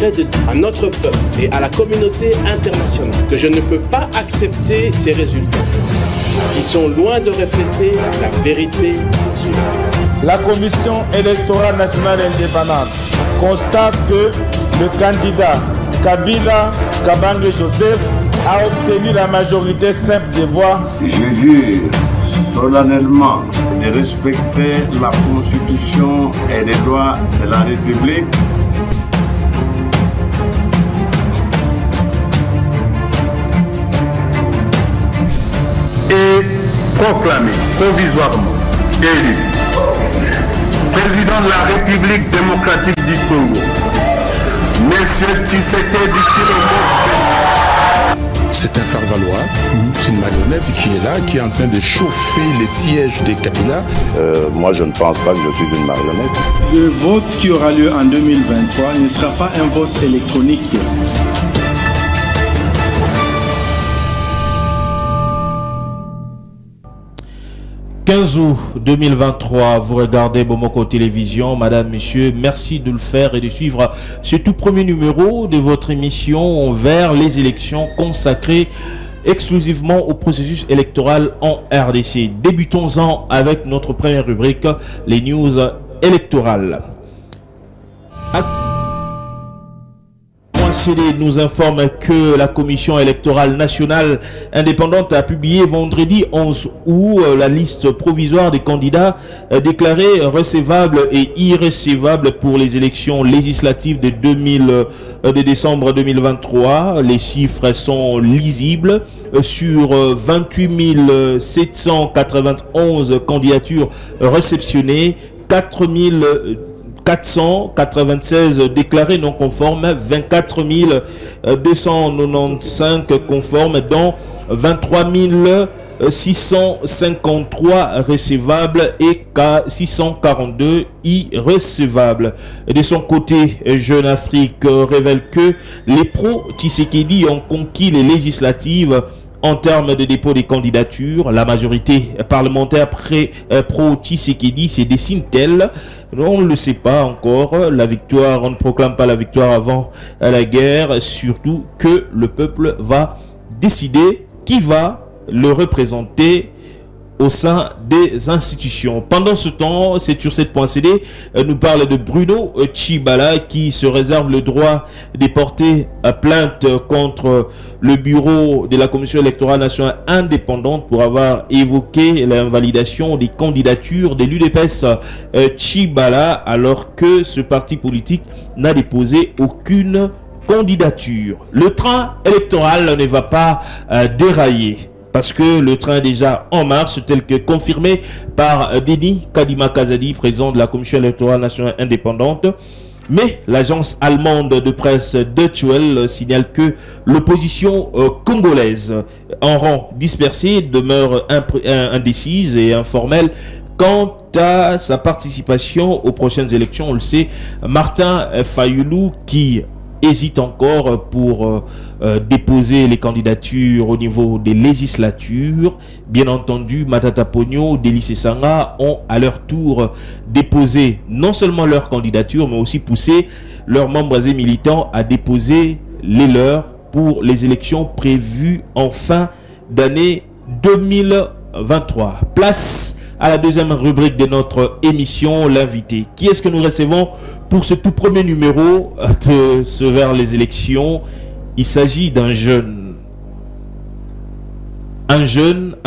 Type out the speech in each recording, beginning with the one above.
permettrait de dire à notre peuple et à la communauté internationale que je ne peux pas accepter ces résultats qui sont loin de refléter la vérité des urnes. La Commission électorale nationale indépendante constate que le candidat Kabila Kabange Joseph a obtenu la majorité simple des voix. Je jure solennellement de respecter la Constitution et les lois de la République. Et proclamé provisoirement élu président de la République démocratique du Congo, Monsieur Tshisekedi Tshilombo. C'est un faire-valoir, c'est une marionnette qui est là, qui est en train de chauffer les sièges des Kabila. Moi, je ne pense pas que je suis une marionnette. Le vote qui aura lieu en 2023 ne sera pas un vote électronique. « 15 août 2023, vous regardez Bomoko Télévision. Madame, Monsieur, merci de le faire et de suivre ce tout premier numéro de votre émission vers les élections consacrées exclusivement au processus électoral en RDC. Débutons-en avec notre première rubrique, les news électorales. Nous informe que la Commission électorale nationale indépendante a publié vendredi 11 août la liste provisoire des candidats déclarés recevables et irrecevables pour les élections législatives de décembre 2023. Les chiffres sont lisibles. Sur 28 791 candidatures réceptionnées, 496 déclarés non conformes, 24 295 conformes, dont 23 653 recevables et 642 irrecevables. De son côté, Jeune Afrique révèle que les pro-Tshisekedi ont conquis les législatives. En termes de dépôt des candidatures, la majorité parlementaire pro-Tshisekedi se dessine-t-elle? On ne le sait pas encore. La victoire, on ne proclame pas la victoire avant la guerre. Surtout que le peuple va décider qui va le représenter au sein des institutions. Pendant ce temps, c'est sur cette.cd nous parle de Bruno Tshibala qui se réserve le droit de porter plainte contre le bureau de la Commission électorale nationale indépendante pour avoir évoqué l'invalidation des candidatures de l'UDPS Tshibala alors que ce parti politique n'a déposé aucune candidature. Le train électoral ne va pas dérailler. Parce que le train est déjà en marche, tel que confirmé par Denis Kadima Kazadi, président de la Commission électorale nationale indépendante. Mais l'agence allemande de presse Deutsche Welle signale que l'opposition congolaise, en rang dispersé, demeure indécise et informelle quant à sa participation aux prochaines élections. On le sait, Martin Fayoulou qui hésite encore pour déposer les candidatures au niveau des législatures. Bien entendu, Matata Pogno, Délice Sanga ont à leur tour déposé non seulement leur candidature, mais aussi poussé leurs membres et militants à déposer les leurs pour les élections prévues en fin d'année 2023. Place à la deuxième rubrique de notre émission, l'invité. Qui est-ce que nous recevons pour ce tout premier numéro de ce vers les élections? Il s'agit d'un jeune, un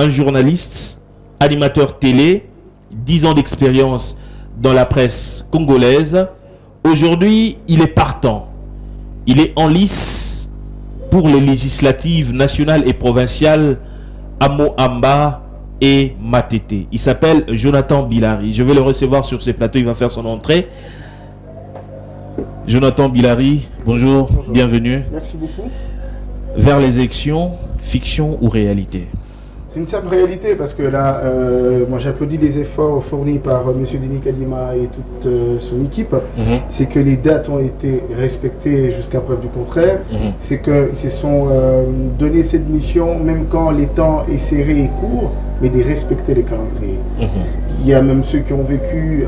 journaliste, animateur télé, 10 ans d'expérience dans la presse congolaise. Aujourd'hui, il est partant. Il est en lice pour les législatives nationales et provinciales à Moamba et Matete. Il s'appelle Jonathan Bilari. Je vais le recevoir sur ce plateau. Il va faire son entrée. Jonathan Bilari, bonjour, bienvenue. Merci beaucoup. Vers les élections, fiction ou réalité? C'est une simple réalité parce que là, moi j'applaudis les efforts fournis par M. Denis Kadima et toute son équipe. C'est que les dates ont été respectées jusqu'à preuve du contraire. C'est qu'ils se sont donné cette mission, même quand les temps est serré et court, mais de respecter les calendriers. Il y a même ceux qui ont vécu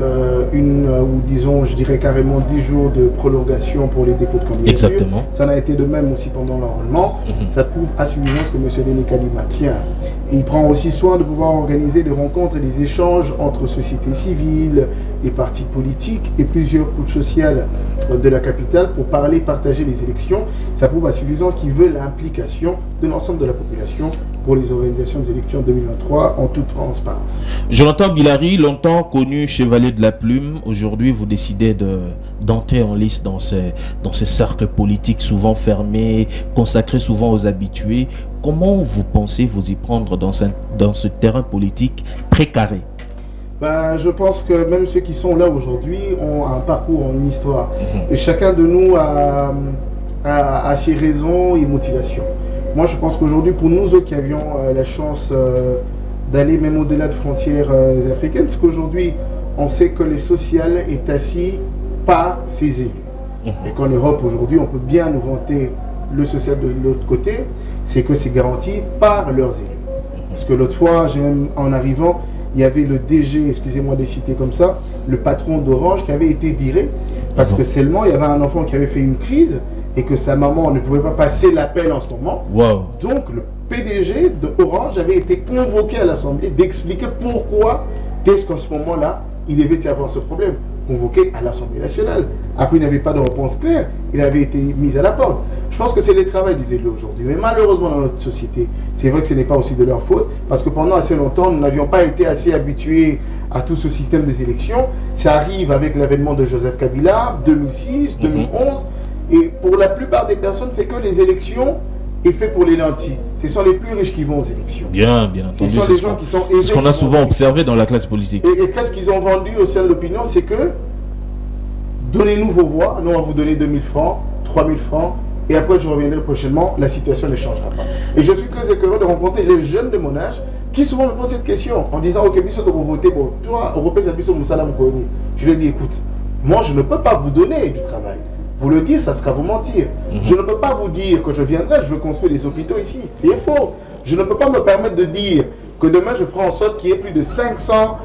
ou disons, je dirais carrément 10 jours de prolongation pour les dépôts de candidature. Exactement. Ça en a été de même aussi pendant l'enrôlement. Ça prouve à suffisance que M. Denis Kadima tient. Et il prend aussi soin de pouvoir organiser des rencontres et des échanges entre sociétés civiles, les partis politiques et plusieurs couches sociales de la capitale pour partager les élections. Ça prouve à suffisance qu'il veut l'implication de l'ensemble de la population pour les organisations des élections 2023 en toute transparence. Jonathan Bilary, longtemps connu chevalier de la plume, aujourd'hui vous décidez d'entrer en lice dans ces cercles politiques souvent fermés, consacrés souvent aux habitués. Comment vous pensez vous y prendre dans ce terrain politique précaré? Je pense que même ceux qui sont là aujourd'hui ont un parcours, une histoire. Et chacun de nous a ses raisons et motivations. Moi, je pense qu'aujourd'hui, pour nous autres qui avions la chance d'aller même au-delà de frontières africaines, c'est qu'aujourd'hui, on sait que le social est assis par ses élus. Et qu'en Europe, aujourd'hui, on peut bien nous vanter le social de l'autre côté, c'est que c'est garanti par leurs élus. Parce que l'autre fois, en arrivant, il y avait le DG, excusez-moi de citer comme ça, le patron d'Orange qui avait été viré parce que seulement il y avait un enfant qui avait fait une crise et que sa maman ne pouvait pas passer l'appel en ce moment. Donc le PDG d'Orange avait été convoqué à l'Assemblée d'expliquer pourquoi est-ce qu'en ce moment-là, il devait y avoir ce problème. Convoqué à l'Assemblée nationale. Après, il n'avait pas de réponse claire. Il avait été mis à la porte. Je pense que c'est le travail des élus aujourd'hui. Mais malheureusement, dans notre société, c'est vrai que ce n'est pas aussi de leur faute. Parce que pendant assez longtemps, nous n'avions pas été assez habitués à tout ce système des élections. Ça arrive avec l'avènement de Joseph Kabila, 2006, 2011. Et pour la plupart des personnes, c'est que les élections est fait pour les lentilles. Ce sont les plus riches qui vont aux élections. Bien entendu. Ce sont les gens qui sont aisés. Ce qu'on a souvent observé dans la classe politique. Et qu'est-ce qu'ils ont vendu au sein de l'opinion? C'est que donnez-nous vos voix, nous on va vous donner 2000 francs, 3000 francs, et après je reviendrai prochainement, la situation ne changera pas. Et je suis très écœuré de rencontrer les jeunes de mon âge qui souvent me posent cette question en disant ok, biso de voter, bon, toi, Européen, biso Moussala Moukouni. Je lui ai dit écoute, moi je ne peux pas vous donner du travail. Vous le dire, ça sera vous mentir. Je ne peux pas vous dire que je viendrai, je veux construire des hôpitaux ici. C'est faux. Je ne peux pas me permettre de dire que demain je ferai en sorte qu'il y ait plus de 500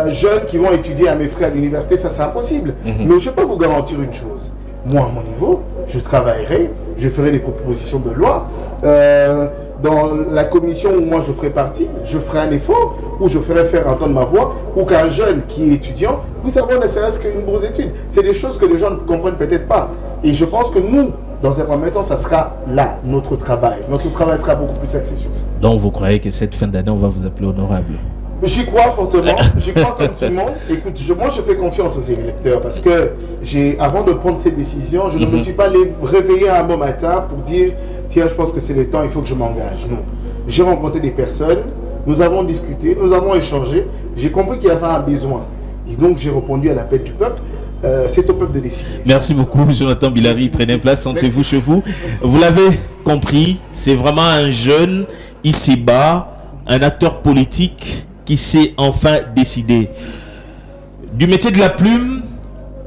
jeunes qui vont étudier à mes frais à l'université. Ça, c'est impossible. Mais je peux vous garantir une chose. Moi, à mon niveau, je travaillerai, je ferai des propositions de loi. Dans la commission où moi je ferai partie, je ferai un effort où je ferai faire entendre ma voix, ou qu'un jeune qui est étudiant puisse avoir ne serait-ce qu'une bourse d'études. C'est des choses que les gens ne comprennent peut-être pas. Et je pense que nous, dans un premier temps, ça sera là, notre travail. Notre travail sera beaucoup plus axé sur ça. Donc vous croyez que cette fin d'année, on va vous appeler honorable? J'y crois fortement, j'y crois comme tout le monde. Écoute, moi je fais confiance aux électeurs parce que avant de prendre ces décisions, je ne me suis pas réveillé un bon matin pour dire tiens, je pense que c'est le temps, il faut que je m'engage. Non. J'ai rencontré des personnes, nous avons discuté, nous avons échangé, j'ai compris qu'il y avait un besoin. Et donc j'ai répondu à l'appel du peuple. C'est au peuple de décider. Merci beaucoup, Jonathan Bilary. Prenez place, sentez-vous chez vous. Vous l'avez compris, c'est vraiment un jeune ici-bas, un acteur politique qui s'est enfin décidé. Du métier de la plume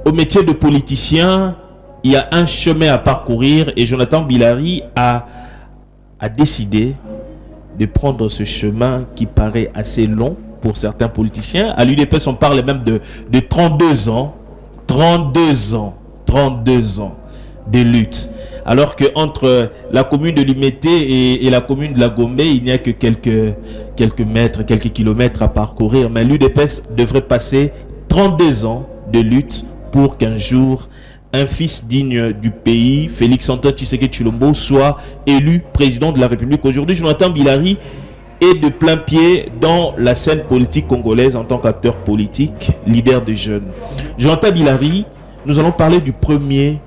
au métier de politicien, il y a un chemin à parcourir et Jonathan Bilary a décidé de prendre ce chemin qui paraît assez long pour certains politiciens. À l'UDPS, on parle même de 32 ans. 32 ans de lutte. Alors qu'entre la commune de Limete et la commune de la Gombe, il n'y a que quelques mètres, quelques kilomètres à parcourir. Mais l'UDPS devrait passer 32 ans de lutte pour qu'un jour, un fils digne du pays, Félix Antoine Tshisekedi Tshilombo, soit élu président de la République. Aujourd'hui, Jonathan Bilary est de plein pied dans la scène politique congolaise en tant qu'acteur politique, leader de jeunes. Jonathan Bilary, nous allons parler du premier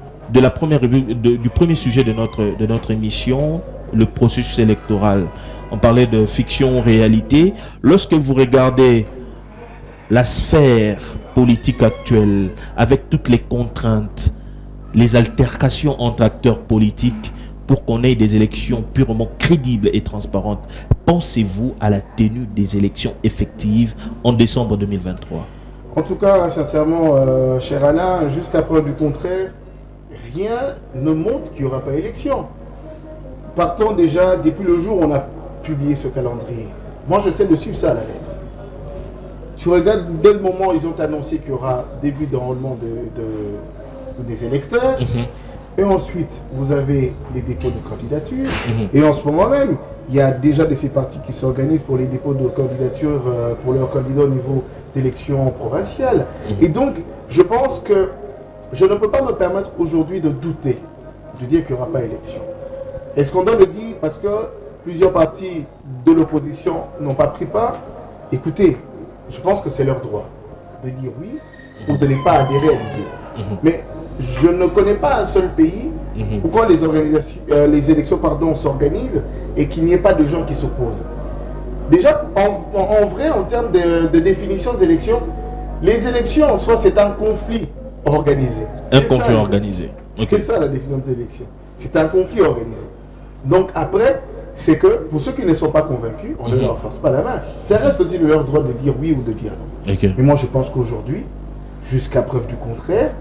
sujet de notre émission, le processus électoral. On parlait de fiction, réalité. Lorsque vous regardez la sphère politique actuelle, avec toutes les contraintes, les altercations entre acteurs politiques, pour qu'on ait des élections purement crédibles et transparentes, pensez-vous à la tenue des élections effectives en décembre 2023? En tout cas, sincèrement, cher Alain, jusqu'à preuve du contraire, rien ne montre qu'il n'y aura pas élection. Partons déjà, depuis le jour où on a publié ce calendrier. Moi, j'essaie de suivre ça à la lettre. Tu regardes, dès le moment où ils ont annoncé qu'il y aura début d'enrôlement des électeurs, et ensuite, vous avez les dépôts de candidature, et en ce moment même, il y a déjà de ces partis qui s'organisent pour les dépôts de candidature pour leurs candidats au niveau des élections provinciales. Et donc, je pense que je ne peux pas me permettre aujourd'hui de douter, de dire qu'il n'y aura pas élection. Est-ce qu'on doit le dire parce que plusieurs partis de l'opposition n'ont pas pris part? Écoutez, je pense que c'est leur droit de dire oui ou de ne pas adhérer à l'idée. Mais je ne connais pas un seul pays où quand les élections s'organisent et qu'il n'y ait pas de gens qui s'opposent. Déjà, en vrai, en termes de définition des élections, les élections en soi, c'est un conflit organisé. Un conflit organisé. C'est ça la définition des élections. C'est un conflit organisé. Donc après, c'est que pour ceux qui ne sont pas convaincus, on ne leur force pas la main. Ça reste aussi de leur droit de dire oui ou de dire non. Mais moi, je pense qu'aujourd'hui, jusqu'à preuve du contraire,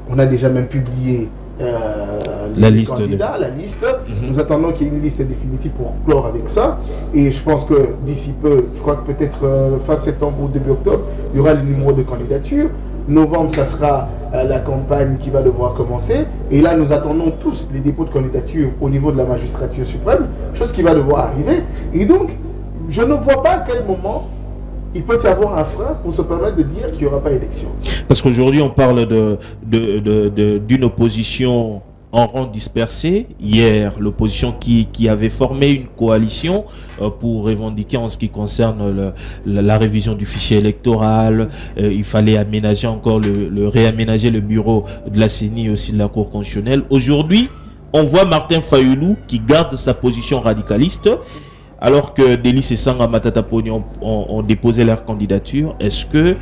on a déjà même publié la liste. La liste. Nous attendons qu'il y ait une liste définitive pour clore avec ça. Et je pense que d'ici peu, je crois que peut-être fin septembre ou début octobre, il y aura le numéro de candidature. Novembre, ça sera la campagne qui va devoir commencer. Et là, nous attendons tous les dépôts de candidature au niveau de la magistrature suprême, chose qui va devoir arriver. Et donc, je ne vois pas à quel moment il peut y avoir un frein pour se permettre de dire qu'il n'y aura pas élection. Parce qu'aujourd'hui, on parle d'une opposition en rang dispersé. Hier, l'opposition qui avait formé une coalition pour revendiquer en ce qui concerne la révision du fichier électoral. Il fallait aménager encore réaménager le bureau de la CENI et aussi de la Cour constitutionnelle. Aujourd'hui, on voit Martin Fayoulou qui garde sa position radicaliste, alors que Délice et Sanga Matata Poni ont déposé leur candidature. Est-ce que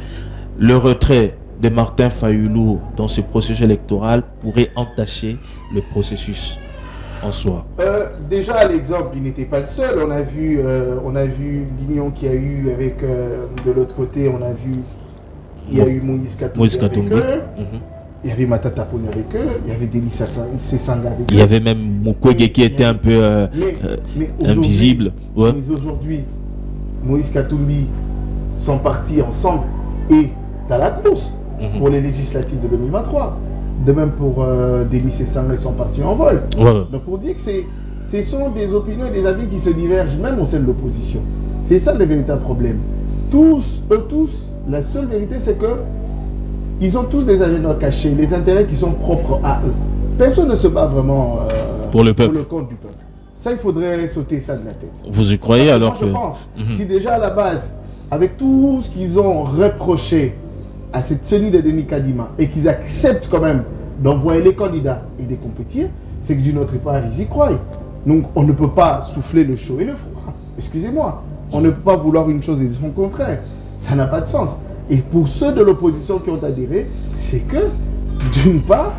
le retrait de Martin Fayoulou dans ce processus électoral pourrait entacher le processus en soi? Déjà, l'exemple, il n'était pas le seul. On a vu l'union qu'il y a eu avec, de l'autre côté, on a vu, il y a eu Moïse Katumbi avec eux. Il y avait Matata Poni avec eux, il y avait Délice Sanga avec eux. Il y avait même Mukwege qui était un peu invisible. Mais aujourd'hui, Moïse Katumbi sont partis ensemble et dans la course pour les législatives de 2023. De même pour Délice et Sanga, ils sont partis en vol. Donc pour dire que ce sont des opinions et des avis qui se divergent même au sein de l'opposition. C'est ça le véritable problème. Eux tous, la seule vérité c'est que ils ont tous des agendas cachés, les intérêts qui sont propres à eux. Personne ne se bat vraiment pour le peuple, pour le compte du peuple. Ça, il faudrait sauter ça de la tête. Vous y croyez alors que... Je pense, si déjà à la base, avec tout ce qu'ils ont reproché à cette tenue de Denis Kadima, et qu'ils acceptent quand même d'envoyer les candidats et de compétir, c'est que d'une autre part, ils y croient. Donc, on ne peut pas souffler le chaud et le froid. Excusez-moi. On ne peut pas vouloir une chose et son contraire. Ça n'a pas de sens. Et pour ceux de l'opposition qui ont adhéré, c'est que, d'une part,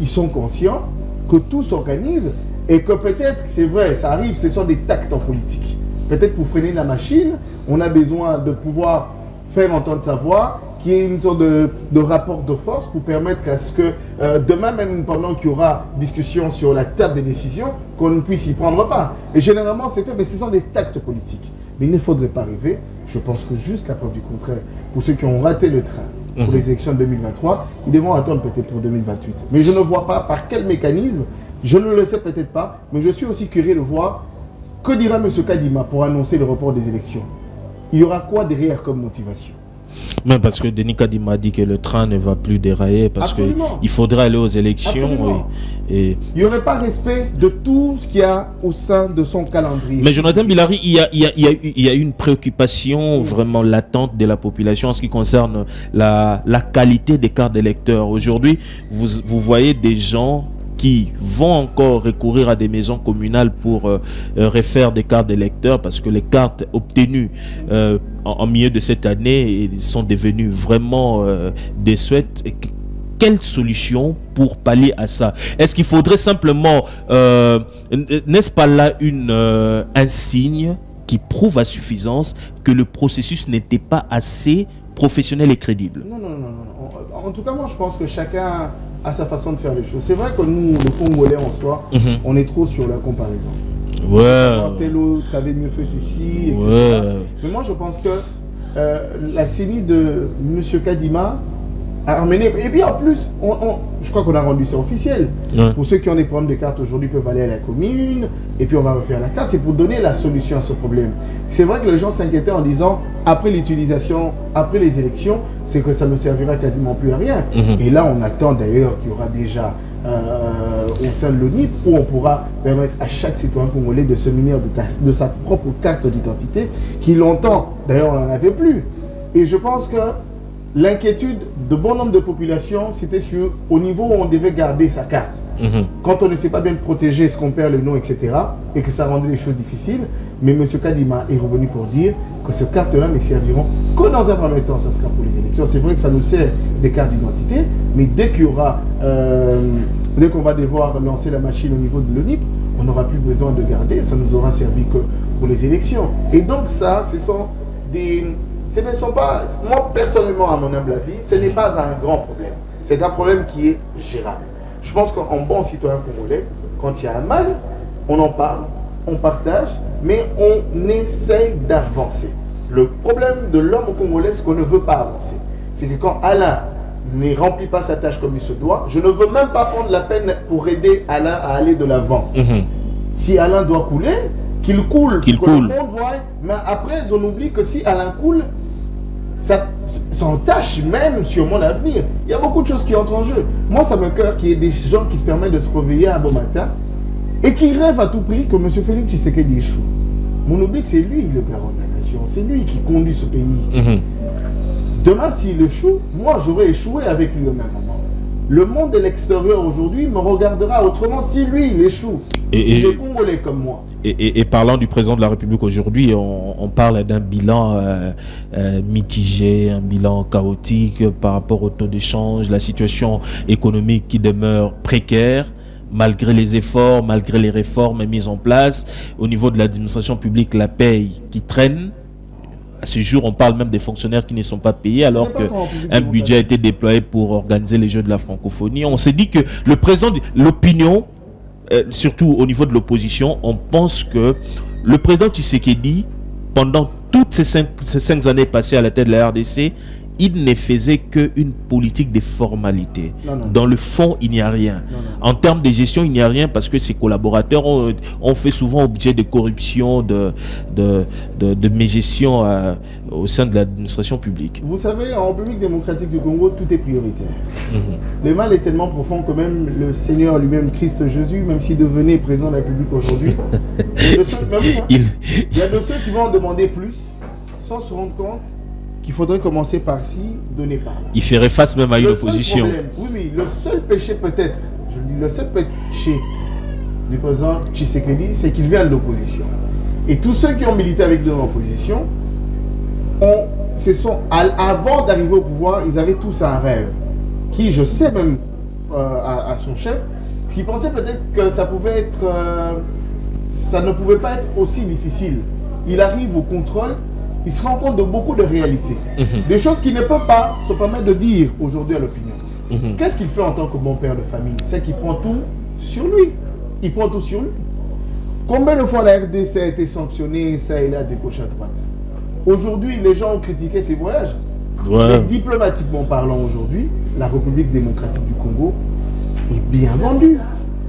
ils sont conscients que tout s'organise et que peut-être, c'est vrai, ça arrive, ce sont des tactes en politique. Peut-être pour freiner la machine, on a besoin de pouvoir faire entendre sa voix, qu'il y ait une sorte de rapport de force pour permettre à ce que demain, même pendant qu'il y aura discussion sur la table des décisions, qu'on ne puisse y prendre part. Et généralement, c'est fait, mais ce sont des tactes politiques. Mais il ne faudrait pas rêver. Je pense que jusqu'à preuve du contraire, pour ceux qui ont raté le train pour les élections de 2023, ils devront attendre peut-être pour 2028. Mais je ne vois pas par quel mécanisme, je ne le sais peut-être pas, mais je suis aussi curieux de voir que dira M. Kadima pour annoncer le report des élections. Il y aura quoi derrière comme motivation? Mais parce que Denis Kadima a dit que le train ne va plus dérailler parce qu'il faudra aller aux élections. Et il n'y aurait pas respect de tout ce qu'il y a au sein de son calendrier. Mais Jonathan Bilari, il y a une préoccupation vraiment latente de la population en ce qui concerne la qualité des cartes d'électeurs. Aujourd'hui, vous voyez des gens qui vont encore recourir à des maisons communales pour refaire des cartes d'électeurs parce que les cartes obtenues en milieu de cette année sont devenues vraiment désuètes. Quelle solution pour pallier à ça? Est-ce qu'il faudrait simplement, n'est-ce pas là un signe qui prouve à suffisance que le processus n'était pas assez professionnel et crédible? Non. En tout cas, moi, je pense que chacun a sa façon de faire les choses. C'est vrai que nous, le Congolais en soi, on est trop sur la comparaison. Tel autre avait mieux fait ceci, etc. Mais moi, je pense que la CENI de M. Kadima a amené... Et puis en plus, je crois qu'on a rendu ça officiel. Pour ceux qui ont des problèmes de carte aujourd'hui peuvent aller à la commune et puis on va refaire la carte. C'est pour donner la solution à ce problème. C'est vrai que les gens s'inquiétaient en disant, après l'utilisation, après les élections, c'est que ça ne servira quasiment plus à rien. Et là, on attend d'ailleurs qu'il y aura déjà au sein de l'ONIP où on pourra permettre à chaque citoyen congolais de se munir de sa propre carte d'identité qui longtemps, d'ailleurs, on n'en avait plus. Et je pense que l'inquiétude de bon nombre de populations, c'était au niveau où on devait garder sa carte. Quand on ne sait pas bien protéger, est-ce qu'on perd le nom, etc. Et que ça rendait les choses difficiles. Mais M. Kadima est revenu pour dire que ces cartes-là ne serviront que dans un premier temps, ça sera pour les élections. C'est vrai que ça nous sert des cartes d'identité, mais dès qu'il y aura, dès qu'on va devoir lancer la machine au niveau de l'ONIP, on n'aura plus besoin de garder, ça nous aura servi que pour les élections. Et donc ça, ce sont des... Ce ne sont pas, moi personnellement, à mon humble avis, ce n'est pas un grand problème. C'est un problème qui est gérable. Je pense qu'en bon citoyen congolais, quand il y a un mal, on en parle, on partage, mais on essaye d'avancer. Le problème de l'homme congolais, c'est qu'on ne veut pas avancer. C'est que quand Alain ne remplit pas sa tâche comme il se doit, je ne veux même pas prendre la peine pour aider Alain à aller de l'avant. Si Alain doit couler, qu'il coule, que le monde voit. Mais après, on oublie que si Alain coule, ça entache même sur mon avenir. Il y a beaucoup de choses qui entrent en jeu. Moi, ça me cœur qu'il y ait des gens qui se permettent de se réveiller un bon matin et qui rêvent à tout prix que M. Félix Tshisekedi échoue. Mais on oublie que c'est lui le garant de la nation. C'est lui qui conduit ce pays. Demain, s'il échoue, moi, j'aurais échoué avec lui au même moment. Le monde de l'extérieur aujourd'hui me regardera autrement si lui, il échoue. Il est congolais comme moi. Et parlant du président de la République aujourd'hui, on parle d'un bilan mitigé, un bilan chaotique par rapport au taux d'échange, la situation économique qui demeure précaire, malgré les efforts, malgré les réformes mises en place. Au niveau de l'administration publique, la paye qui traîne. À ce jour, on parle même des fonctionnaires qui ne sont pas payés alors qu'un budget a été déployé pour organiser les Jeux de la francophonie. On s'est dit que le président, l'opinion, surtout au niveau de l'opposition, on pense que le président Tshisekedi, pendant toutes ces cinq années passées à la tête de la RDC, il ne faisait qu'une politique de formalité. Dans le fond, il n'y a rien. En termes de gestion, il n'y a rien parce que ses collaborateurs ont fait souvent objet de corruption, de mégestion au sein de l'administration publique. Vous savez, en République démocratique du Congo, tout est prioritaire. Le mal est tellement profond que même le Seigneur lui-même, Christ Jésus, même s'il devenait président de la République aujourd'hui, il y a de ceux qui vont en demander plus sans se rendre compte qu'il faudrait commencer par-ci, donner par-là. Il ferait face même à une opposition. Oui, le seul péché peut-être, je le dis, le seul péché du président Tshisekedi, c'est qu'il vient de l'opposition. Et tous ceux qui ont milité avec lui dans l'opposition, avant d'arriver au pouvoir, ils avaient tous un rêve, qui, je sais même à son chef, qu'ils pensaient peut-être que ça pouvait être, ça ne pouvait pas être aussi difficile. Il arrive au contrôle, il se rend compte de beaucoup de réalités. Des choses qu'il ne peut pas se permettre de dire aujourd'hui à l'opinion. Qu'est-ce qu'il fait en tant que bon père de famille? C'est qu'il prend tout sur lui. Il prend tout sur lui. Combien de fois la RDC a été sanctionnée, ça et là, de gauche à droite? Aujourd'hui, les gens ont critiqué ses voyages. Mais diplomatiquement parlant aujourd'hui, la République démocratique du Congo est bien vendue.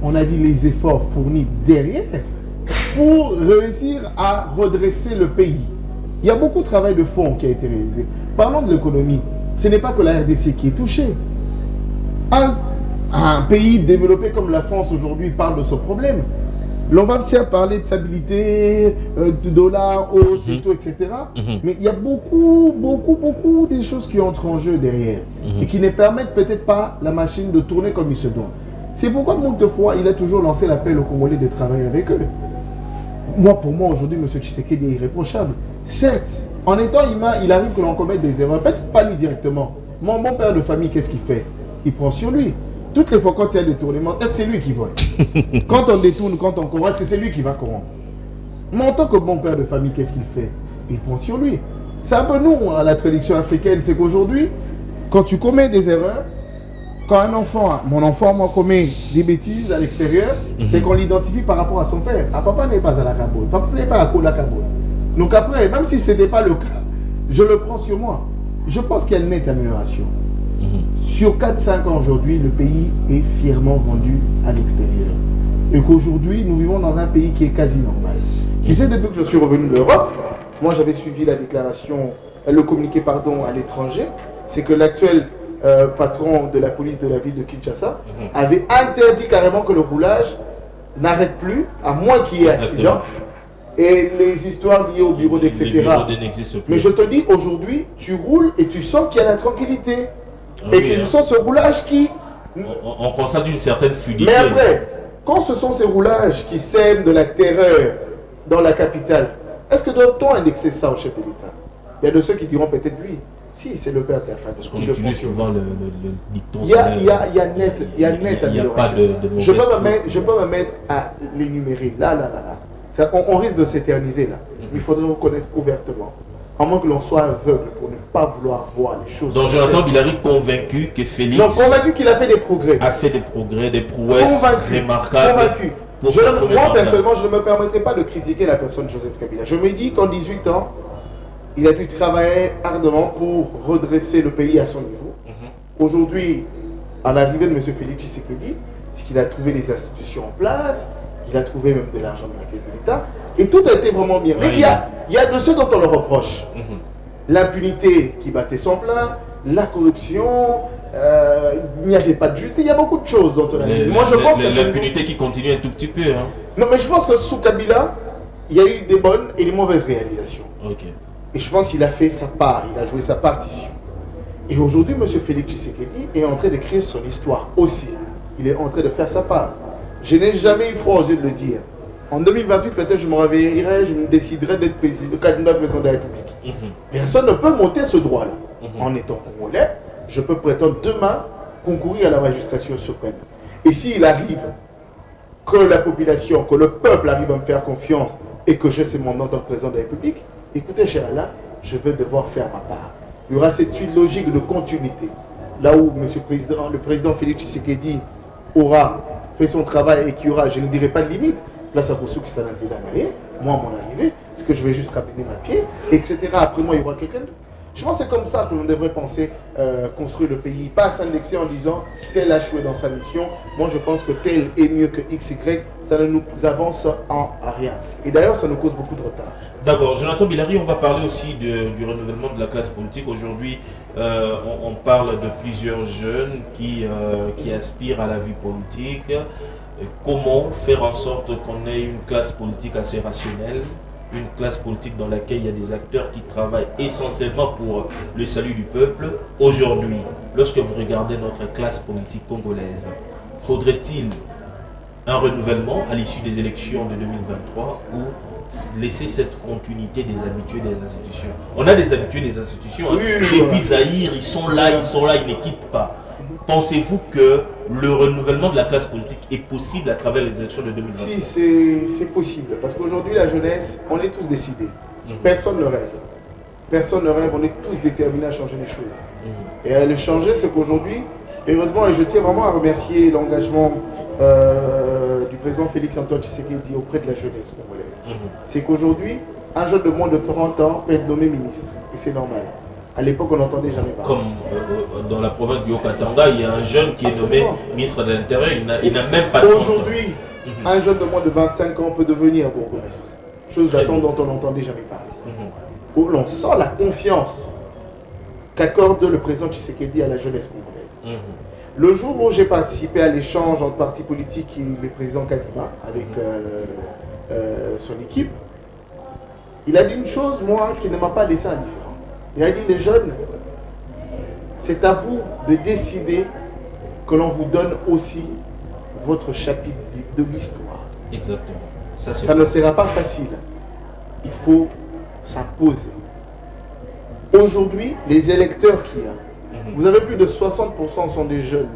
On a vu les efforts fournis derrière pour réussir à redresser le pays. Il y a beaucoup de travail de fond qui a été réalisé. Parlons de l'économie. Ce n'est pas que la RDC qui est touchée. Un pays développé comme la France aujourd'hui parle de ce problème. L'on va certes parler de stabilité, de dollar, hausse, et tout, etc. Mais il y a beaucoup des choses qui entrent en jeu derrière et qui ne permettent peut-être pas la machine de tourner comme il se doit. C'est pourquoi, moult fois, il a toujours lancé l'appel aux Congolais de travailler avec eux. Pour moi, aujourd'hui, M. Tshisekedi est irréprochable. Certes, en étant humain, il arrive que l'on commette des erreurs. Peut-être pas lui directement. Mon bon père de famille, qu'est-ce qu'il fait? Il prend sur lui. Toutes les fois quand il y a des tournements, c'est lui qui vole. Quand on détourne, quand on corrompt, est-ce que c'est lui qui va corrompre? Mais en tant que bon père de famille, qu'est-ce qu'il fait? Il prend sur lui. C'est un peu nous, à la tradition africaine, c'est qu'aujourd'hui, quand tu commets des erreurs, quand un enfant, mon enfant, moi, commet des bêtises à l'extérieur, c'est qu'on l'identifie par rapport à son père. Ah, papa n'est pas à la Caboule, papa n'est pas à Kola Kaboul. Donc après, même si ce n'était pas le cas, je le prends sur moi. Je pense qu'il y a une nette amélioration. Sur 4-5 ans aujourd'hui, le pays est fièrement vendu à l'extérieur. Et qu'aujourd'hui, nous vivons dans un pays qui est quasi normal. Tu sais, depuis que je suis revenu d'Europe, moi j'avais suivi la déclaration, le communiqué pardon, à l'étranger, c'est que l'actuel patron de la police de la ville de Kinshasa avait interdit carrément que le roulage n'arrête plus, à moins qu'il y ait accident. Et les histoires liées au bureau, etc. Mais je te dis, aujourd'hui, tu roules et tu sens qu'il y a la tranquillité. Et que ce sont ce roulage qui... On constate une certaine fluidité. Mais après, quand ce sont ces roulages qui sèment de la terreur dans la capitale, est-ce que doit-on indexer ça au chef de l'État? Il y a de ceux qui diront peut-être lui. Si, c'est le père de la famille. Parce qu'on utilise souvent le dicton. Il y a net amélioration. Je peux me mettre à l'énumérer. Là. On risque de s'éterniser là. Il faudrait reconnaître ouvertement. À moins que l'on soit aveugle pour ne pas vouloir voir les choses. Donc Jonathan Bilary convaincu que Félix... Non, convaincu qu'il a fait des progrès. A fait des progrès, des prouesses remarquables. Convaincu. Moi, personnellement, je ne me permettrai pas de critiquer la personne de Joseph Kabila. Je me dis qu'en 18 ans, il a dû travailler ardemment pour redresser le pays à son niveau. Aujourd'hui, à l'arrivée de M. Félix Tshisekedi, c'est qu'il a trouvé les institutions en place, il a trouvé même de l'argent dans la caisse de l'État, et tout a été vraiment bien. Mais il y a de ceux dont on le reproche. L'impunité qui battait son plein, la corruption, il n'y avait pas de justice, il y a beaucoup de choses dont on a dit. Moi, je pense que l'impunité qui continue un tout petit peu. Hein. Non, mais je pense que sous Kabila, il y a eu des bonnes et des mauvaises réalisations. Et je pense qu'il a fait sa part, il a joué sa partition. Et aujourd'hui, M. Félix Tshisekedi est en train d'écrire son histoire aussi. Il est en train de faire sa part. Je n'ai jamais eu foi osé de le dire. En 2028, peut-être je me réveillerai, je me déciderai d'être candidat président de la République. Personne ne peut monter ce droit-là. En étant congolais, je peux prétendre demain concourir à la magistrature suprême. Et s'il arrive que la population, que le peuple arrive à me faire confiance et que j'ai ce mandat en tant que président de la République, écoutez, cher Allah, je vais devoir faire ma part. Il y aura cette suite logique de continuité. Là où le président Félix Tshisekedi aura fait son travail et qu'il y aura, je ne dirais pas de limite, place à Koussou qui s'en a dit d'arriver, moi à mon arrivée, parce que je vais juste ramener ma pied, etc. Après moi, il y aura quelqu'un d'autre. Je pense que c'est comme ça que l'on devrait penser construire le pays, pas s'indexer en disant tel a joué dans sa mission. Moi, je pense que tel est mieux que XY, ça ne nous avance en rien. Et d'ailleurs, ça nous cause beaucoup de retard. D'accord. Jonathan Bilary, on va parler aussi du renouvellement de la classe politique. Aujourd'hui, on parle de plusieurs jeunes qui aspirent à la vie politique. Comment faire en sorte qu'on ait une classe politique assez rationnelle, une classe politique dans laquelle il y a des acteurs qui travaillent essentiellement pour le salut du peuple. Aujourd'hui, lorsque vous regardez notre classe politique congolaise, faudrait-il un renouvellement à l'issue des élections de 2023 ou laisser cette continuité des habitués des institutions? On a des habitués des institutions, hein. Depuis Zaïre, ils sont là, ils ne quittent pas. Pensez-vous que le renouvellement de la classe politique est possible à travers les élections de 2023? Si, c'est possible. Parce qu'aujourd'hui, la jeunesse, on est tous décidés. Personne ne rêve. Personne ne rêve, on est tous déterminés à changer les choses. Et à le changer, c'est qu'aujourd'hui, heureusement, et je tiens vraiment à remercier l'engagement du président Félix Antoine Tshisekedi auprès de la jeunesse congolaise. C'est qu'aujourd'hui, un jeune de moins de 30 ans peut être nommé ministre. Et c'est normal. À l'époque, on n'entendait jamais parler. Comme dans la province du Haut-Katanga, il y a un jeune qui est nommé ministre de l'Intérieur, il n'a même pas de... Aujourd'hui, un jeune de moins de 25 ans peut devenir bourgmestre. Chose d'attendre dont on n'entendait jamais parler. Où l'on sent la confiance qu'accorde le président Tshisekedi à la jeunesse congolaise. Le jour où j'ai participé à l'échange entre partis politiques et le président Kadima avec son équipe, il a dit une chose, moi, qui ne m'a pas laissé indifférent. Il a dit, les jeunes, c'est à vous de décider que l'on vous donne aussi votre chapitre de l'histoire. Exactement. Ça ne sera pas facile. Il faut s'imposer. Aujourd'hui, les électeurs qu'il y a, vous avez plus de 60% sont des jeunes.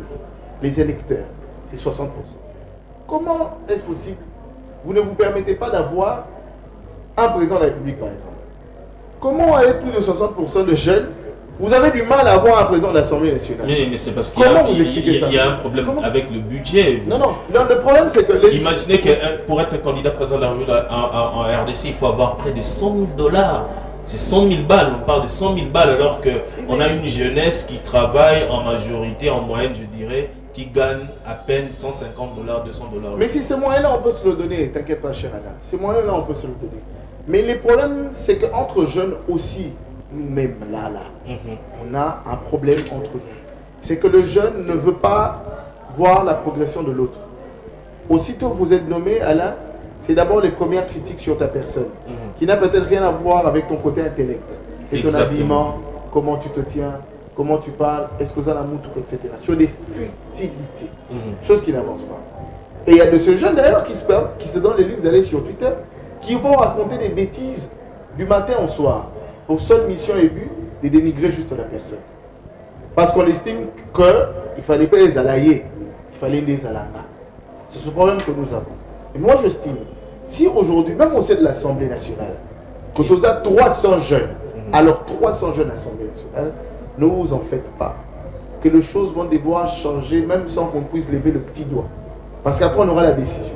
Les électeurs, c'est 60%. Comment est-ce possible? Vous ne vous permettez pas d'avoir un président de la République, par exemple. Comment avec plus de 60% de jeunes, Vous avez du mal à avoir un président de l'Assemblée nationale. Mais c'est parce qu'il y a un problème avec le budget. Non, le problème c'est que... Imaginez que pour être candidat président de la République en RDC, il faut avoir près de 100 000 $. C'est 100 000 balles, on parle de 100 000 balles alors qu'on a une jeunesse qui travaille en majorité, en moyenne je dirais, qui gagne à peine 150 $, 200 $. Mais si ces moyens-là, on peut se le donner, t'inquiète pas, cher Alain. Ces moyens-là, on peut se le donner. Mais le problème, c'est qu'entre jeunes aussi, nous-mêmes, là, on a un problème entre nous. C'est que le jeune ne veut pas voir la progression de l'autre. Aussitôt que vous êtes nommé, Alain, c'est d'abord les premières critiques sur ta personne, qui n'a peut-être rien à voir avec ton côté intellect. C'est ton habillement, comment tu te tiens, comment tu parles, est-ce que vous en avez tout, etc. Sur des futilités, choses qui n'avancent pas. Et il y a de ces jeunes d'ailleurs qui se donnent les livres, vous allez sur Twitter, qui vont raconter des bêtises du matin au soir, pour seule mission et but de dénigrer juste la personne. Parce qu'on estime qu'il ne fallait pas les alayer, il fallait les alanga. C'est ce problème que nous avons. Et moi j'estime, si aujourd'hui, même au sein de l'Assemblée nationale, quand on a 300 jeunes, alors 300 jeunes à l'Assemblée nationale, ne vous en faites pas. Que les choses vont devoir changer même sans qu'on puisse lever le petit doigt. Parce qu'après on aura la décision.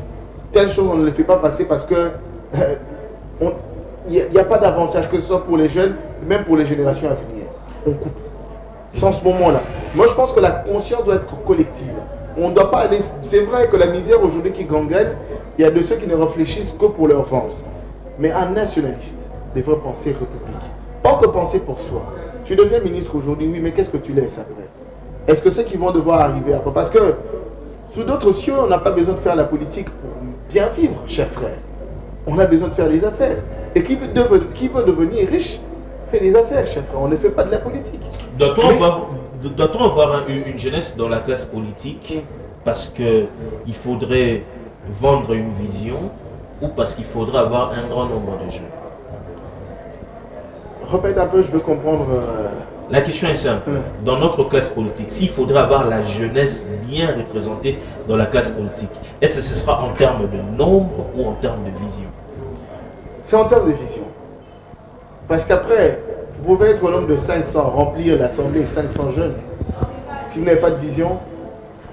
Telle chose on ne le fait pas passer parce que il n'y a pas d'avantage que ce soit pour les jeunes, même pour les générations à venir. On coupe. Sans ce moment-là. Moi je pense que la conscience doit être collective. On ne doit pas aller... C'est vrai que la misère aujourd'hui qui gangrène, il y a de ceux qui ne réfléchissent que pour leur ventre. Mais un nationaliste devrait penser république. Pas que penser pour soi. Tu deviens ministre aujourd'hui, oui, mais qu'est-ce que tu laisses après? Est-ce que ceux qui vont devoir arriver après? Parce que sous d'autres cieux, on n'a pas besoin de faire la politique pour bien vivre, cher frère. On a besoin de faire des affaires. Et qui veut devenir riche, fait des affaires, cher frère. On ne fait pas de la politique. Doit-on avoir une jeunesse dans la classe politique parce qu'il faudrait vendre une vision ou parce qu'il faudrait avoir un grand nombre de jeunes? Répète un peu, je veux comprendre. La question est simple. Dans notre classe politique, s'il faudrait avoir la jeunesse bien représentée dans la classe politique, est-ce que ce sera en termes de nombre ou en termes de vision? C'est en termes de vision. Parce qu'après, vous pouvez être au nombre de 500, remplir l'Assemblée 500 jeunes. Si vous n'avez pas de vision,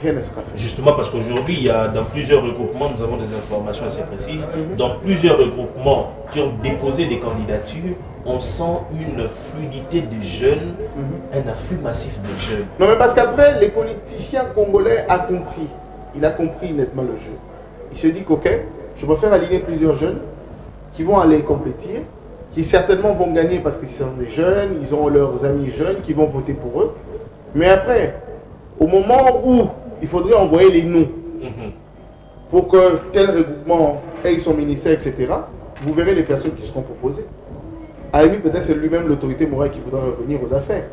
rien ne sera fait. Justement parce qu'aujourd'hui, il y a dans plusieurs regroupements, nous avons des informations assez précises, dans plusieurs regroupements qui ont déposé des candidatures, on sent une fluidité de jeunes, un afflux massif de jeunes. Non mais parce qu'après, les politiciens congolais ont compris. Il a compris nettement le jeu. Il se dit qu'ok, je préfère aligner plusieurs jeunes qui vont aller compétir, qui certainement vont gagner parce qu'ils sont des jeunes, ils ont leurs amis jeunes qui vont voter pour eux. Mais après, au moment où il faudrait envoyer les noms pour que tel regroupement ait son ministère, etc., vous verrez les personnes qui seront proposées. À la limite, peut-être c'est lui-même l'autorité morale qui voudra revenir aux affaires.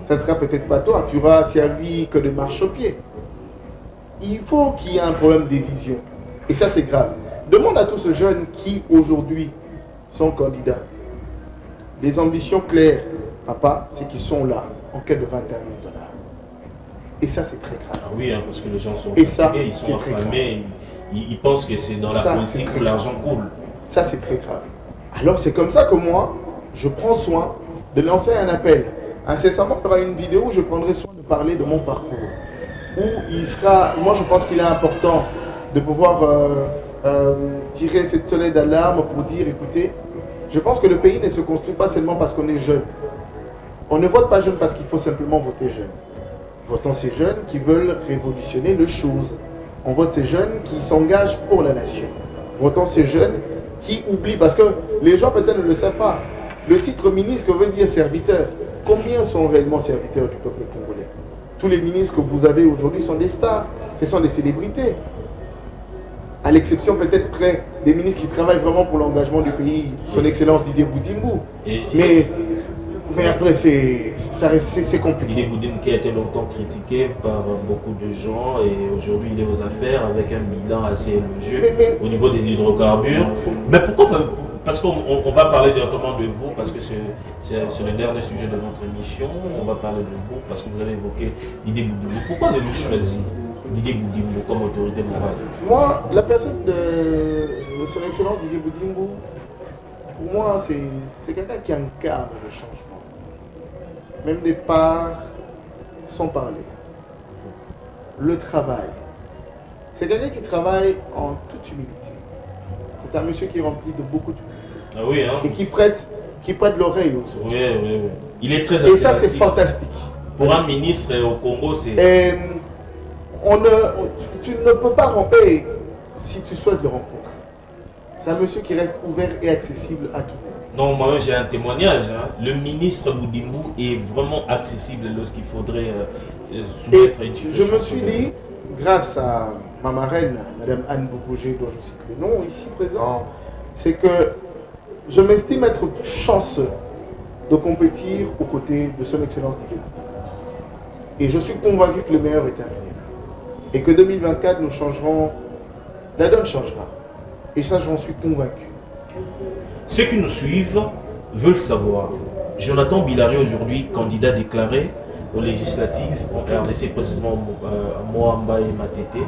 Ça ne sera peut-être pas toi, tu auras servi que de marche-pied. Il faut qu'il y ait un problème de vision. Et ça, c'est grave. Demande à tous ces jeunes qui, aujourd'hui, sont candidats. Des ambitions claires, papa, c'est qu'ils sont là, en quête de 21 000 $. Et ça, c'est très grave. Ah oui, hein, parce que les gens sont et fatigués, ça, ils sont affamés, ils pensent que c'est dans la politique où l'argent coule. Ça, c'est très grave. Alors, c'est comme ça que moi, je prends soin de lancer un appel. Incessamment, il y aura une vidéo où je prendrai soin de parler de mon parcours. Où il sera, moi, je pense qu'il est important de pouvoir tirer cette sonnette d'alarme pour dire, écoutez, je pense que le pays ne se construit pas seulement parce qu'on est jeune. On ne vote pas jeune parce qu'il faut simplement voter jeune. Votons ces jeunes qui veulent révolutionner les choses. On vote ces jeunes qui s'engagent pour la nation. Votons ces jeunes qui oublient, parce que les gens peut-être ne le savent pas. Le titre ministre veut dire serviteur. Combien sont réellement serviteurs du peuple congolais? Tous les ministres que vous avez aujourd'hui sont des stars. Ce sont des célébrités. À l'exception peut-être près des ministres qui travaillent vraiment pour l'engagement du pays, son excellence Didier Boudimbo. Mais après, c'est compliqué. Didier Boudimbo qui a été longtemps critiqué par beaucoup de gens et aujourd'hui il est aux affaires avec un bilan assez élogieux au niveau des hydrocarbures. Mais pourquoi? Parce qu'on va parler directement de vous, parce que c'est le dernier sujet de notre émission. On va parler de vous parce que vous avez évoqué Didier Boudimbo. Pourquoi avez-vous choisi Didier Boudimbo comme autorité morale? Moi, la personne de son excellence Didier Boudimbo, pour moi, c'est quelqu'un qui incarne le changement. même des parts sont parlées. Le travail. C'est quelqu'un qui travaille en toute humilité. C'est un monsieur qui est rempli de beaucoup d'humilité. Ah oui, hein? Et qui prête l'oreille aux autres. Oui. Il est très Et ça, c'est fantastique. Pour un ministre au Congo, c'est... Tu ne peux pas romper si tu souhaites le rencontrer. C'est un monsieur qui reste ouvert et accessible à tout le monde. Non, moi j'ai un témoignage. Hein. Le ministre Boudimbo est vraiment accessible lorsqu'il faudrait soumettre une situation. Je me suis dit, grâce à ma marraine, Madame Anne Bougogé, dont je cite les noms ici présents, c'est que je m'estime être chanceux de compétir aux côtés de son Excellence Dikembe. Et je suis convaincu que le meilleur est à venir. Et que 2024, nous changerons, la donne changera. Et ça, j'en suis convaincu. Ceux qui nous suivent veulent savoir. Jonathan Bilary, aujourd'hui, candidat déclaré aux législatives en RDC, précisément à Moamba et Matete.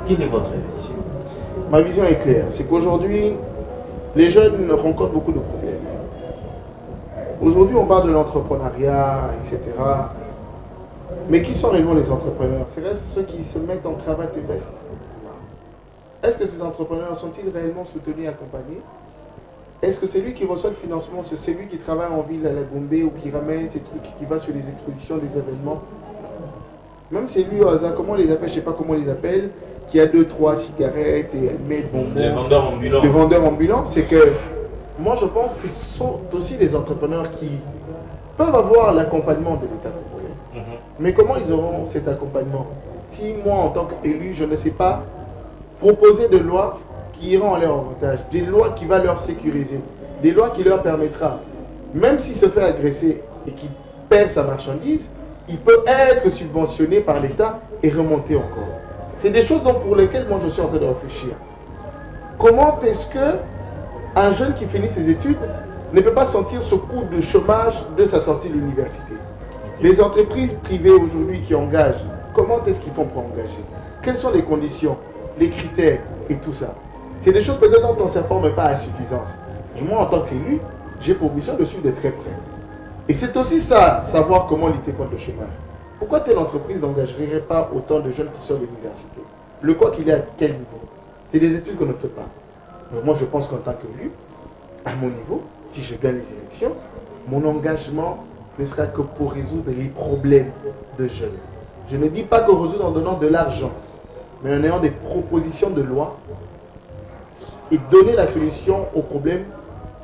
Quelle est votre vision? Ma vision est claire. C'est qu'aujourd'hui, les jeunes rencontrent beaucoup de problèmes. Aujourd'hui, on parle de l'entrepreneuriat, etc. Mais qui sont réellement les entrepreneurs? C'est ceux qui se mettent en cravate et veste. Est-ce que ces entrepreneurs sont-ils réellement soutenus et accompagnés? Est-ce que c'est lui qui reçoit le financement? C'est lui qui travaille en ville à la Gombe ou qui ramène ces trucs, qui va sur les expositions, des événements? Même c'est lui au hasard, comment on les appelle, je ne sais pas comment on les appelle, qui a 2-3 cigarettes et elle met de bonbons. Les vendeurs ambulants. Les vendeurs ambulants, c'est que moi je pense que ce sont aussi des entrepreneurs qui peuvent avoir l'accompagnement de l'État congolais. Mais comment ils auront cet accompagnement si moi en tant qu'élu, je ne sais pas proposer des lois qui iront en leur avantage, des lois qui vont leur sécuriser, des lois qui leur permettra, même s'il se fait agresser et qu'il perd sa marchandise, il peut être subventionné par l'État et remonter encore. C'est des choses pour lesquelles moi je suis en train de réfléchir. Comment est-ce qu'un jeune qui finit ses études ne peut pas sentir ce coup de chômage de sa sortie de l'université? Les entreprises privées aujourd'hui qui engagent, comment est-ce qu'ils font pour engager? Quelles sont les conditions, les critères et tout ça? C'est des choses peut-être dont on ne s'informe pas à suffisance. Et moi, en tant qu'élu, j'ai pour mission de suivre de très près. Et c'est aussi ça, savoir comment lutter contre le chômage. Pourquoi telle entreprise n'engagerait pas autant de jeunes qui sortent de l'université? Le quoi qu'il est à quel niveau? C'est des études qu'on ne fait pas. Mais moi, je pense qu'en tant qu'élu, à mon niveau, si je gagne les élections, mon engagement ne sera que pour résoudre les problèmes de jeunes. Je ne dis pas que résoudre en donnant de l'argent, mais en ayant des propositions de loi et donner la solution aux problèmes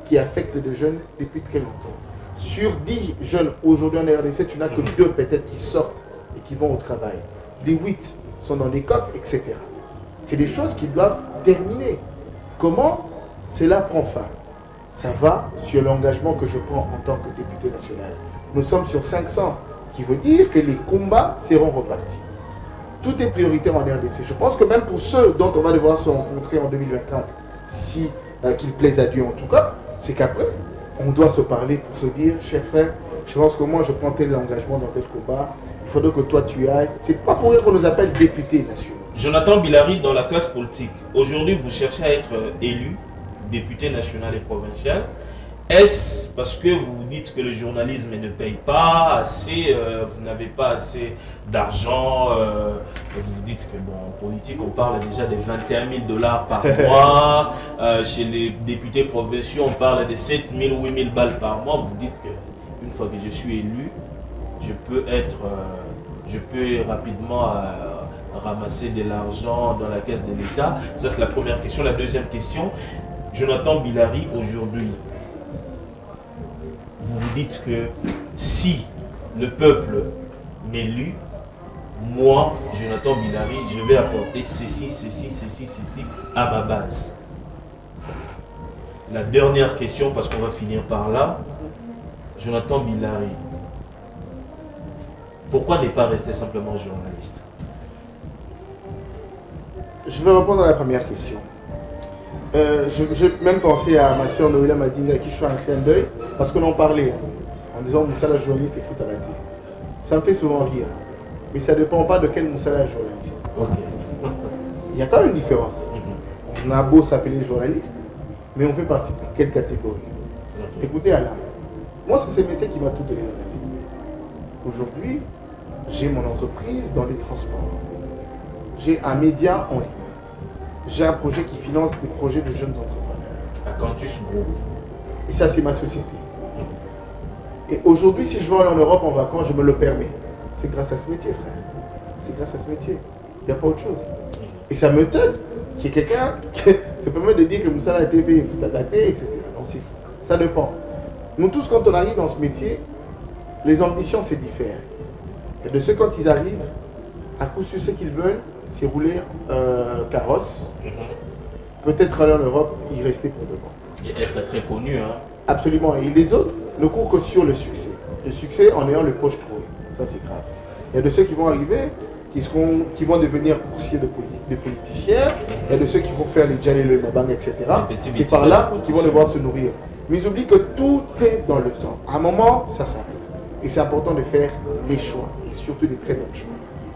qui affectent les jeunes depuis très longtemps. Sur 10 jeunes aujourd'hui en RDC, tu n'as que 2 peut-être qui sortent et qui vont au travail. Les 8 sont dans les COP, etc. C'est des choses qui doivent terminer. Comment cela prend fin? Ça va sur l'engagement que je prends en tant que député national. Nous sommes sur 500, qui veut dire que les combats seront repartis. Tout est prioritaire en RDC. Je pense que même pour ceux dont on va devoir se rencontrer en 2024, si qu'il plaise à Dieu en tout cas, c'est qu'après, on doit se parler pour se dire, cher frère, je pense que moi je prends tel engagement dans tel combat, il faudrait que toi tu ailles. C'est pas pour rien qu'on nous appelle députés nationaux. Jonathan Bilary, dans la classe politique, aujourd'hui vous cherchez à être élu, député national et provincial. Est-ce parce que vous vous dites que le journalisme ne paye pas assez, vous n'avez pas assez d'argent, vous vous dites que bon, en politique on parle déjà de 21 000 $ par mois, chez les députés provinciaux on parle de 7 000 ou 8 000 balles par mois, vous dites qu'une fois que je suis élu, je peux rapidement ramasser de l'argent dans la caisse de l'État. Ça c'est la première question. La deuxième question, Jonathan Bilary aujourd'hui, vous vous dites que si le peuple m'élu, moi, Jonathan Bilary, je vais apporter ceci à ma base. La dernière question, parce qu'on va finir par là, Jonathan Bilary, pourquoi ne pas rester simplement journaliste? Je vais répondre à la première question. J'ai même pensé à ma soeur Noéla Madinga, à qui je fais un clin d'œil, parce que l'on parlait en disant Moussala journaliste, il faut arrêter. Ça me fait souvent rire, mais ça ne dépend pas de quel Moussala journaliste. Okay. Il y a quand même une différence. On a beau s'appeler journaliste, mais on fait partie de quelle catégorie? Okay. Écoutez Alain, moi c'est ce métier qui m'a tout donné dans la vie. Aujourd'hui, j'ai mon entreprise dans les transports. J'ai un média en ligne. J'ai un projet qui finance des projets de jeunes entrepreneurs. À Cantus Group. Et ça, c'est ma société. Et aujourd'hui, si je veux aller en Europe en vacances, je me le permets. C'est grâce à ce métier, frère. C'est grâce à ce métier. Il n'y a pas autre chose. Et ça me donne qu'il y ait quelqu'un qui se permet de dire que Moussa a été fait, il faut gâter, etc. Non, c'est fou. Ça dépend. Nous tous, quand on arrive dans ce métier, les ambitions, c'est différent. Et de ceux, quand ils arrivent, à coup sur ce qu'ils veulent, c'est rouler carrosse. Peut-être aller en Europe, y rester pour de bon. Et être très connu. Hein. Absolument. Et les autres ne courent que sur le succès. Le succès en ayant le poche troué. Ça, c'est grave. Il y a de ceux qui vont arriver, qui vont devenir coursiers des politiciens. Il y a de ceux qui vont faire les Djalé, le Mabang, etc. C'est par là qu'ils vont devoir se nourrir. Mais ils oublient que tout est dans le temps. À un moment, ça s'arrête. Et c'est important de faire les choix. Et surtout des très bons choix.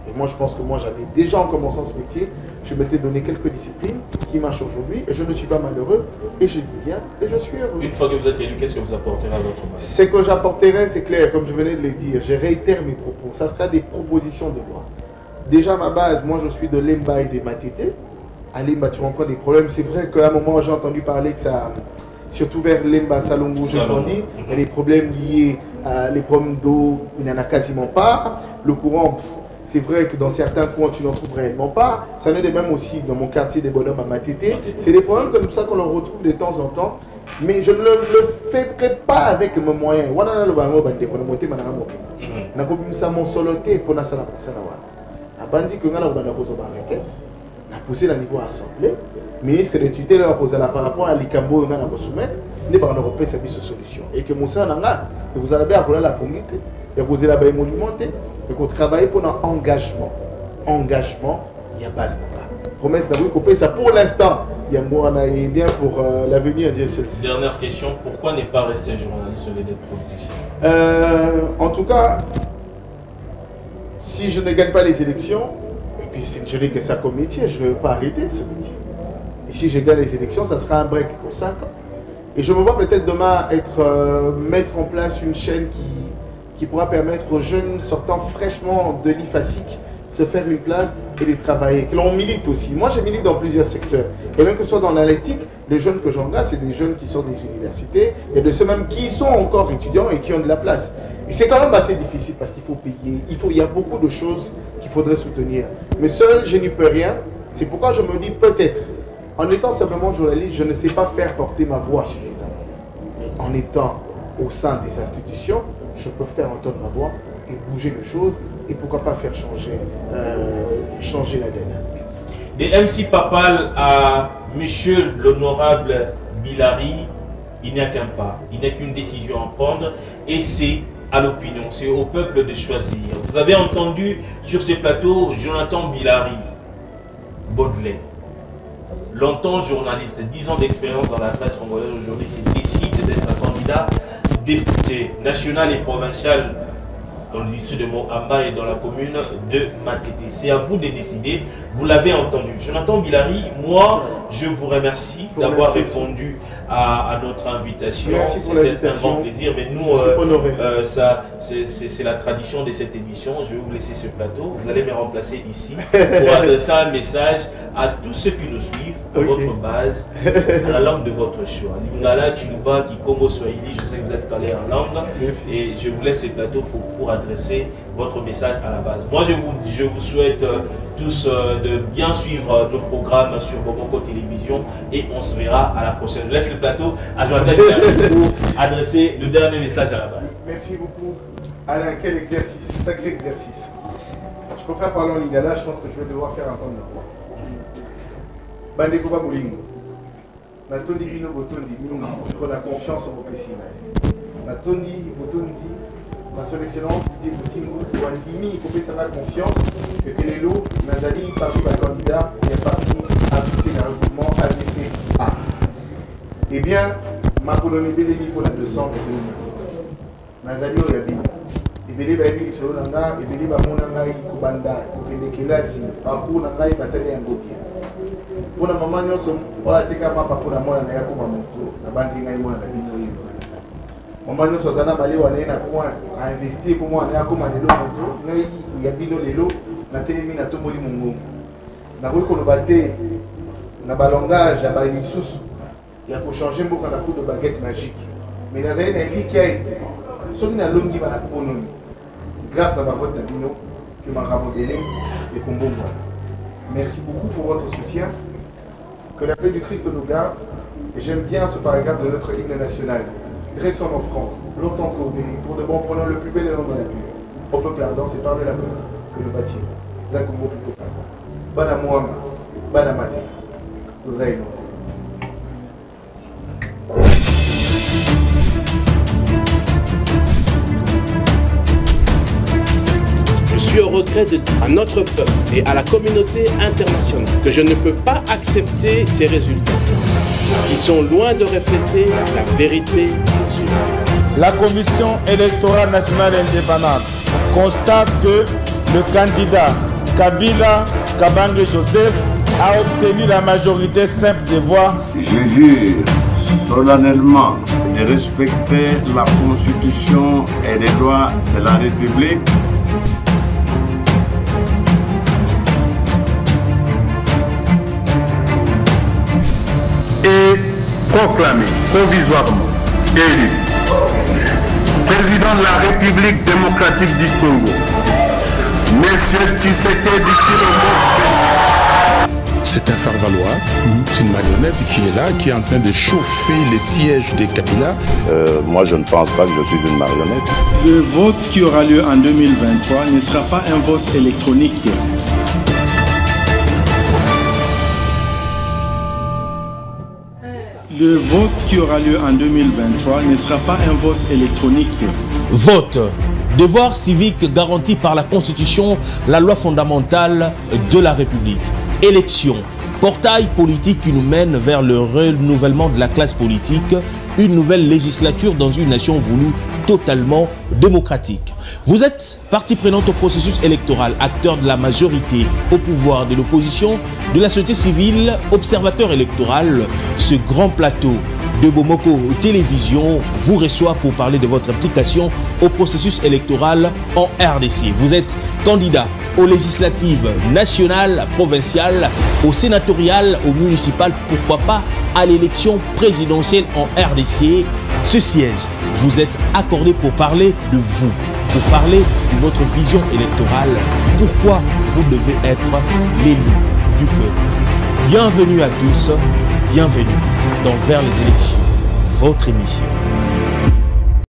Et moi, je pense que moi, j'avais déjà, en commençant ce métier, je m'étais donné quelques disciplines qui marchent aujourd'hui. Et je ne suis pas malheureux. Et je vis bien. Et je suis heureux. Une fois que vous êtes élu, qu'est-ce que vous apporterez à votre base? Ce que j'apporterai, c'est clair, comme je venais de le dire. Je réitère mes propos. Ça sera des propositions de loi. Déjà, ma base, moi, je suis de l'Emba et des Matete. À l'Emba, tu rencontres des problèmes. C'est vrai qu'à un moment, j'ai entendu parler que ça... Surtout vers l'Emba, Salongo, je grandis, il y a des problèmes liés à les problèmes d'eau, il n'y en a quasiment pas. Le courant, c'est vrai que dans certains coins, tu n'en trouves réellement pas. Ça en est de même aussi dans mon quartier des bonhommes à Matete. C'est des problèmes comme ça qu'on en retrouve de temps en temps. Mais je ne le fais pas avec mes moyens. On a poussé le niveau assemblée. Le ministre de tutelle a posé par rapport à l'Ikambo, on a soumettre, nous avons repris cette solution. Et que Moussa Nanga, vous avez bien la pongite, et vous avez bien monumenté, et qu'on travaille pour un engagement. Engagement, il y a base Nanga. Promesse d'avoir coupé ça pour l'instant. Il y a moi, on a bien pour l'avenir, Dieu seul. Dernière question, pourquoi ne pas rester journaliste au lieu d'être politicien? En tout cas, si je ne gagne pas les élections, et puis je n'ai que ça comme métier, je ne vais pas arrêter ce métier. Et si je gagne les élections, ça sera un break pour 5 ans. Et je me vois peut-être demain mettre en place une chaîne qui pourra permettre aux jeunes sortant fraîchement de l'IFASIC se faire une place et de travailler. Que l'on milite aussi. Moi, je milite dans plusieurs secteurs. Et même que ce soit dans l'analytique, les jeunes que j'engage, c'est des jeunes qui sortent des universités et de ceux même qui sont encore étudiants et qui ont de la place. Et c'est quand même assez difficile parce qu'il faut payer. Il y a beaucoup de choses qu'il faudrait soutenir. Mais seul, je n'y peux rien. C'est pourquoi je me dis peut-être, en étant simplement journaliste, je ne sais pas faire porter ma voix suffisamment. En étant au sein des institutions, je peux faire entendre ma voix et bouger les choses et pourquoi pas faire changer la donne. Des MC Papal à Monsieur l'honorable Bilari, il n'y a qu'un pas, il n'y a qu'une décision à prendre et c'est à l'opinion, c'est au peuple de choisir. Vous avez entendu sur ce plateau Jonathan Bilari, Baudelaire. Longtemps journaliste, 10 ans d'expérience dans la presse congolaise, aujourd'hui il décide d'être un candidat député national et provincial dans le district de Mohamba et dans la commune de Matete. C'est à vous de décider, vous l'avez entendu. Jonathan Bilari, moi je vous remercie d'avoir répondu à notre invitation. C'était un grand plaisir, mais nous, c'est la tradition de cette émission. Je vais vous laisser ce plateau, vous allez me remplacer ici pour adresser un message à tous ceux qui nous suivent, à votre base, à la langue de votre choix. Lingala, Chiluba, Kikongo, Swahili, je sais que vous êtes calé en langue. Merci. Et je vous laisse ce plateau pour adresser votre message à la base. Moi, je vous souhaite tous de bien suivre nos programmes sur Bomoko Télévision et on se verra à la prochaine. Je laisse le plateau à Jonathan pour adresser le dernier message à la base. Merci beaucoup. Alain, quel exercice, sacré exercice. Je préfère parler en lingala, je pense que je vais devoir faire entendre ma voix. Bandeko Babolingo. Natondi Bino Botondi Mingi, pour la confiance au Pessina. Natondi Botondi. Son Excellence Didier Boutingo, pour Andimi, il faut que ça ait confiance que les lots, Nazali, parmi les candidats, il est parti ABC, le regroupement ABCA. Eh bien, ma colonie Bélémi pour la 200 et 2020. Nazali au Yabi. Et Bélé Babi, sur l'Anga, et Bélé Bamonanga, Kubanda, Kukendekelasi, Parcours Nanga, Bataille Ngoki. Pour la maman, nous sommes pas à Tekama, pour la moine, Nayako Mamoto, la Bandinga et moi, la Bino. Maman nous sommes allés à investir pour moi, on a comme un élo, il y a bino l'élo, on a télé na tomoli mungu. Na rue qu'on battait, na balangage, na balimissous, il y a pour changer beaucoup un coup de baguette magique. Mais dans un lit qui a été, ce qui n'a longi va autonomie, grâce à ma vote d'abino, que m'a ramodélé et qu'on bombe. Merci beaucoup pour votre soutien. Que la paix du Christ nous garde. Et j'aime bien ce paragraphe de notre hymne national. Dressons l'offrande, longtemps qu'obéi, pour de bon prenons le plus bel élan dans la pluie. Au peuple ardent, c'est par le labeur que nous bâtirons. Zakumbo plutôt pas. Bana Moama, Bana Mate. Nous allons. Je suis au regret de dire à notre peuple et à la communauté internationale que je ne peux pas accepter ces résultats qui sont loin de refléter la vérité des urnes. La Commission électorale nationale indépendante constate que le candidat Kabila Kabange Joseph a obtenu la majorité simple des voix. Je jure solennellement de respecter la Constitution et les lois de la République. Et proclamé provisoirement élu président de la République démocratique du Congo, Monsieur Tshisekedi Tshilombo. C'est un faire-valoir, c'est une marionnette qui est là, qui est en train de chauffer les sièges des Kabila. Moi, je ne pense pas que je suis une marionnette. Le vote qui aura lieu en 2023 ne sera pas un vote électronique. Le vote qui aura lieu en 2023 ne sera pas un vote électronique. Vote. Devoir civique garanti par la Constitution, la loi fondamentale de la République. Élection. Portail politique qui nous mène vers le renouvellement de la classe politique, une nouvelle législature dans une nation voulue totalement démocratique. Vous êtes partie prenante au processus électoral, acteur de la majorité au pouvoir, de l'opposition, de la société civile, observateur électoral. Ce grand plateau de Bomoko Télévision vous reçoit pour parler de votre implication au processus électoral en RDC. Vous êtes candidat aux législatives nationales, provinciales, aux sénatoriales, aux municipales, pourquoi pas à l'élection présidentielle en RDC. Ce siège vous est accordé pour parler de vous, pour parler de votre vision électorale, pourquoi vous devez être l'élu du peuple. Bienvenue à tous, bienvenue dans Vers les élections, votre émission.